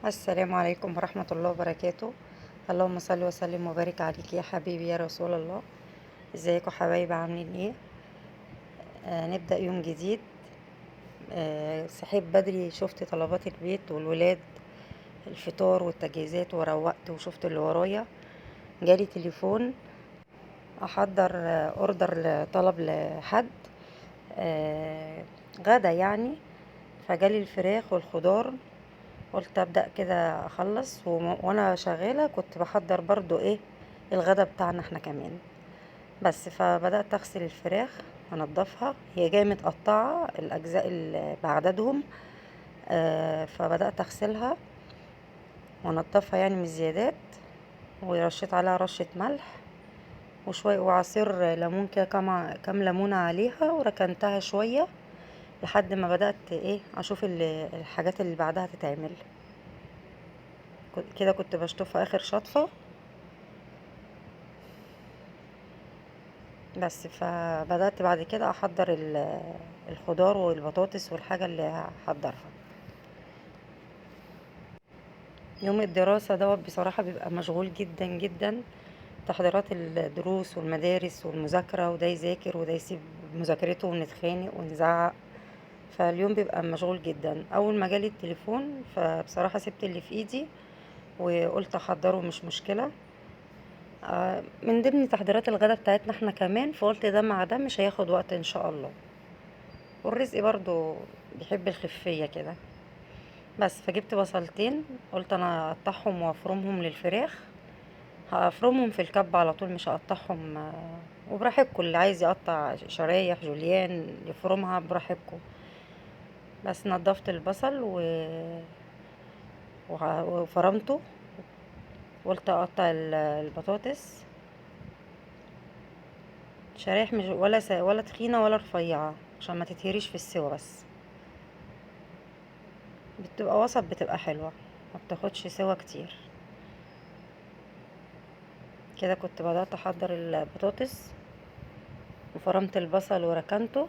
السلام عليكم ورحمة الله وبركاته. اللهم صل وسلم وبارك عليك يا حبيبي يا رسول الله. ازيكم حبايبي عاملين ايه؟ نبدأ يوم جديد. صحيت بدري، شفت طلبات البيت والولاد، الفطار والتجهيزات، وروقت وشفت اللي ورايا. جالي تليفون احضر اوردر لطلب لحد، آه، غدا يعني. فجالي الفراخ والخضار، قلت ابدا كده اخلص وانا شغاله كنت بحضر برضو ايه الغدا بتاعنا احنا كمان. بس فبدات اغسل الفراخ وانضفها، هي جايه متقطعه الاجزاء اللي بعددهم. فبدات اغسلها وانضفها يعني من الزيادات، ورشيت عليها رشه ملح وشويه وعصير ليمون كده، كام ليمونه عليها، وركنتها شويه لحد ما بدات ايه اشوف الحاجات اللي بعدها تتعمل. كده كنت بشطفها اخر شطفه. بس فبدأت بعد كده احضر الخضار والبطاطس والحاجة اللي هحضرها. يوم الدراسة دوت بصراحة بيبقى مشغول جدا جدا، تحضيرات الدروس والمدارس والمذاكرة، وده يذاكر وده يسيب مذاكرته ونتخانق ونزعق. فاليوم بيبقى مشغول جدا. اول ما جالي التليفون فبصراحة سبت اللي في ايدي وقلت احضره، مش مشكلة. من ضمن تحضيرات الغدا بتاعتنا احنا كمان، فقلت ده مع ده مش هياخد وقت ان شاء الله. والرزق برضو بيحب الخفية كده. بس فجبت بصلتين، قلت انا اقطعهم وافرمهم للفراخ. هفرمهم في الكب على طول، مش هقطعهم. وبراحتكم، اللي عايز يقطع شرايح جوليان يفرمها براحتكم. بس نضفت البصل وفرمته. قلت اقطع البطاطس شرايح، مش ولا تخينة ولا رفيعة، عشان ما تتهريش في السوا. بس بتبقى وسط، بتبقى حلوة، ما بتاخدش سوا كتير. كده كنت بدأت احضر البطاطس وفرمت البصل وركنته،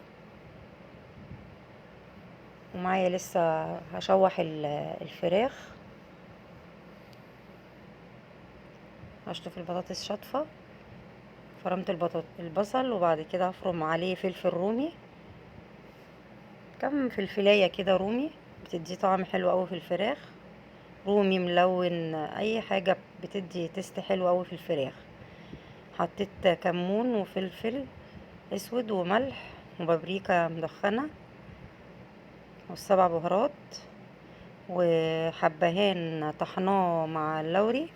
ومعايا لسه هشوح الفراخ. هشطف البطاطس شطفة، فرمت البصل، وبعد كده هفرم عليه فلفل رومي، كم فلفلاية كده رومي، بتدي طعم حلو قوي في الفراخ. رومي ملون، اي حاجة بتدي تست حلو قوي في الفراخ. حطيت كمون وفلفل اسود وملح وبابريكا مدخنة والسبع بهارات، وحبهان طحناه مع اللوري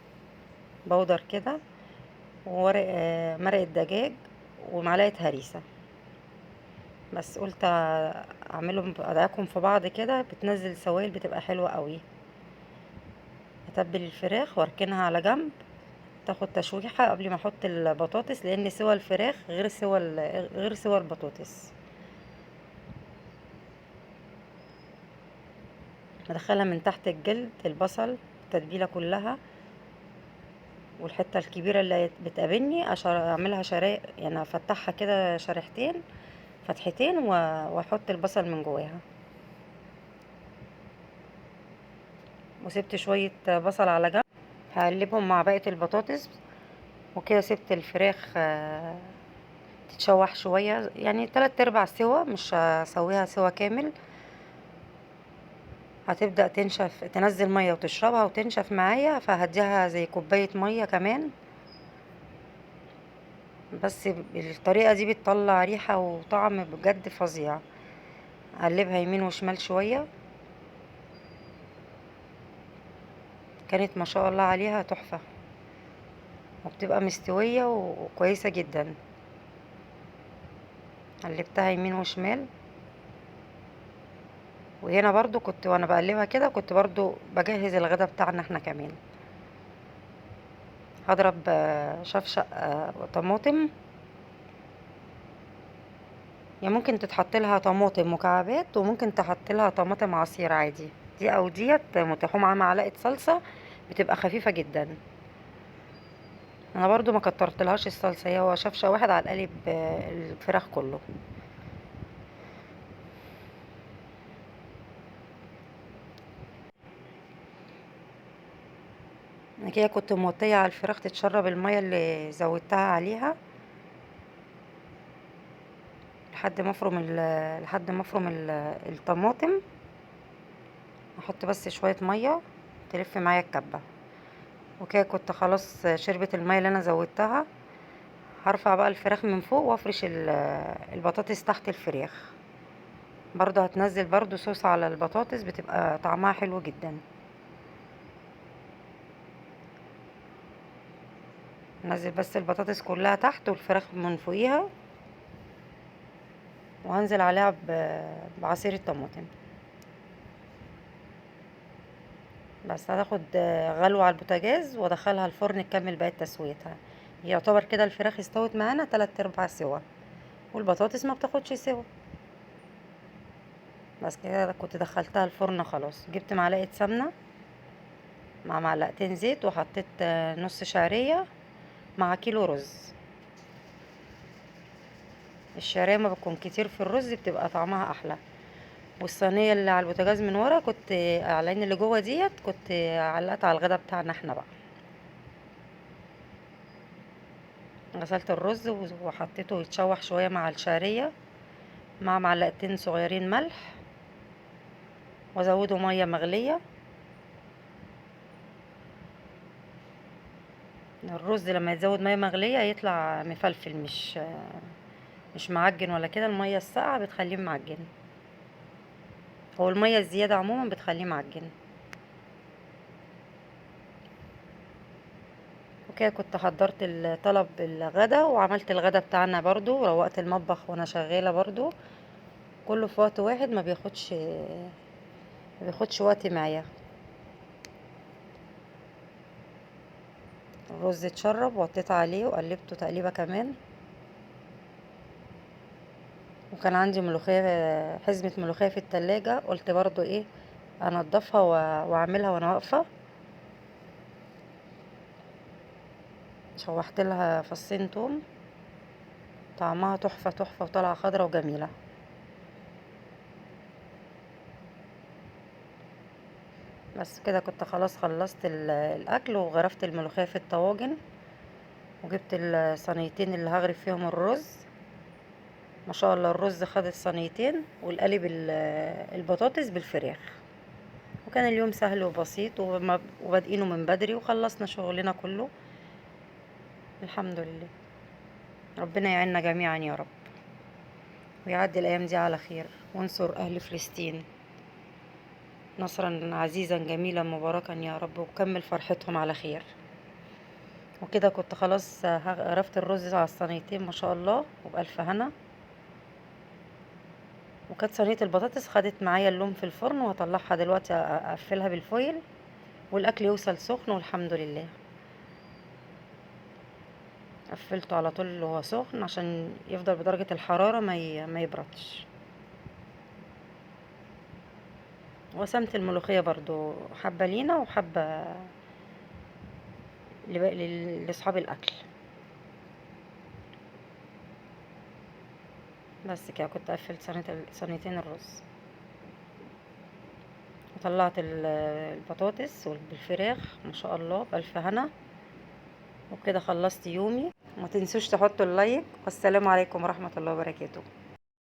بودر كده، وورق مرقة دجاج، ومعلقة هريسة. بس قلت اعملهم ادعكم في بعض كده، بتنزل سوائل بتبقى حلوة قوي. اتبل الفراخ واركنها على جنب، تاخد تشويحة قبل ما احط البطاطس، لان سوى الفراخ غير سوى البطاطس. ادخلها من تحت الجلد البصل، التتبيلة كلها، والحتة الكبيرة اللي بتقابلني اعملها شرايح، يعني افتحها كده شريحتين، فتحتين، واحط البصل من جواها. وسبت شوية بصل على جنب، هقلبهم مع بقية البطاطس. وكده سبت الفراخ تتشوح شوية، يعني 3/4 سوا، مش هسويها سوا كامل. هتبدأ تنشف، تنزل مية وتشربها وتنشف معايا، فهديها زي كوباية مية كمان. بس الطريقة دي بتطلع ريحة وطعم بجد فظيع. اقلبها يمين وشمال شوية، كانت ما شاء الله عليها تحفة، وبتبقى مستوية وكويسة جدا. قلبتها يمين وشمال. وهنا برضو كنت وانا بقلبها كده كنت برضو بجهز الغدا بتاعنا احنا كمان. هضرب شفشق طماطم، يعني ممكن تتحط لها طماطم مكعبات، وممكن تحط لها طماطم عصير عادي، دي او ديت متاحة مع معلقة صلصة، بتبقى خفيفة جدا. انا برضو ما كترت لهاش الصلصة، هو شفشق واحد على القالب الفراخ كله. انا كده كنت موطيه على الفراخ تتشرب الميه اللي زودتها عليها لحد ما افرم الطماطم. احط بس شويه ميه تلف معايا الكبه، وكده كنت خلاص شربت الميه اللي انا زودتها. هرفع بقى الفراخ من فوق وافرش البطاطس تحت الفراخ. برضو هتنزل برضو صوص على البطاطس، بتبقى طعمها حلو جدا. نزل بس البطاطس كلها تحت والفراخ من فوقيها، وهنزل عليها بعصير الطماطم. بس هتاخد غلوة على البوتاجاز وادخلها الفرن تكمل باقي تسويتها. يعتبر كده الفراخ استوت معانا 3/4 سوا، والبطاطس ما بتاخدش سوا. بس كده كنت دخلتها الفرن خلاص. جبت معلقة سمنة مع معلقتين زيت، وحطيت نص شعرية مع كيلو رز. الشعرية ما بتكون كتير في الرز بتبقى طعمها احلى. والصينية اللي على البوتاجاز من ورا كنت على اللي جوه ديت كنت علقت على الغدا بتاعنا احنا بقى. غسلت الرز وحطيته يتشوح شوية مع الشعرية مع معلقتين صغيرين ملح، وازوده مية مغلية. الرز لما يتزود مية مغلية يطلع مفلفل، مش معجن ولا كده. المية الساقعة بتخليه معجن، هو المية الزيادة عموما بتخليه معجن. وكده كنت حضرت الطلب الغدا، وعملت الغدا بتاعنا برضو، روقت المطبخ وانا شغالة برضو. كله في وقت واحد، ما بياخدش وقت معايا. الرز اتشرب وحطيت عليه وقلبته تقليبة كمان. وكان عندي ملوخية، حزمة ملوخية في التلاجة، قلت برضو ايه انضفها واعملها وانا واقفة. شوحت لها فصين توم، طعمها تحفة تحفة وطالعة خضرة وجميلة. بس كده كنت خلاص خلصت الاكل، وغرفت الملوخية في الطواجن، وجبت الصينيتين اللي هغرف فيهم الرز. ما شاء الله الرز خد الصينيتين، والقالب البطاطس بالفراخ. وكان اليوم سهل وبسيط، وبادئينه من بدري وخلصنا شغلنا كله الحمد لله. ربنا يعيننا جميعا يا رب، ويعدي الايام دي على خير، وانصر اهل فلسطين نصرا عزيزا جميلا مباركا يا رب، وكمل فرحتهم على خير. وكده كنت خلاص غرفت الرز على الصينيتين ما شاء الله وبألف هنا. وكانت صينية البطاطس خدت معايا اللون في الفرن، وهطلعها دلوقتي اقفلها بالفويل، والاكل يوصل سخن والحمد لله. قفلته على طول وهو سخن عشان يفضل بدرجة الحرارة ما يبردش. وقسمت الملوخية برضو، حبة لينا وحبة لاصحاب الاكل. بس كده كنت قفلت صينيتين الرز، وطلعت البطاطس بالفراخ ما شاء الله بألف هنا. وبكده خلصت يومي. ما تنسوش تحطوا اللايك، والسلام عليكم ورحمة الله وبركاته.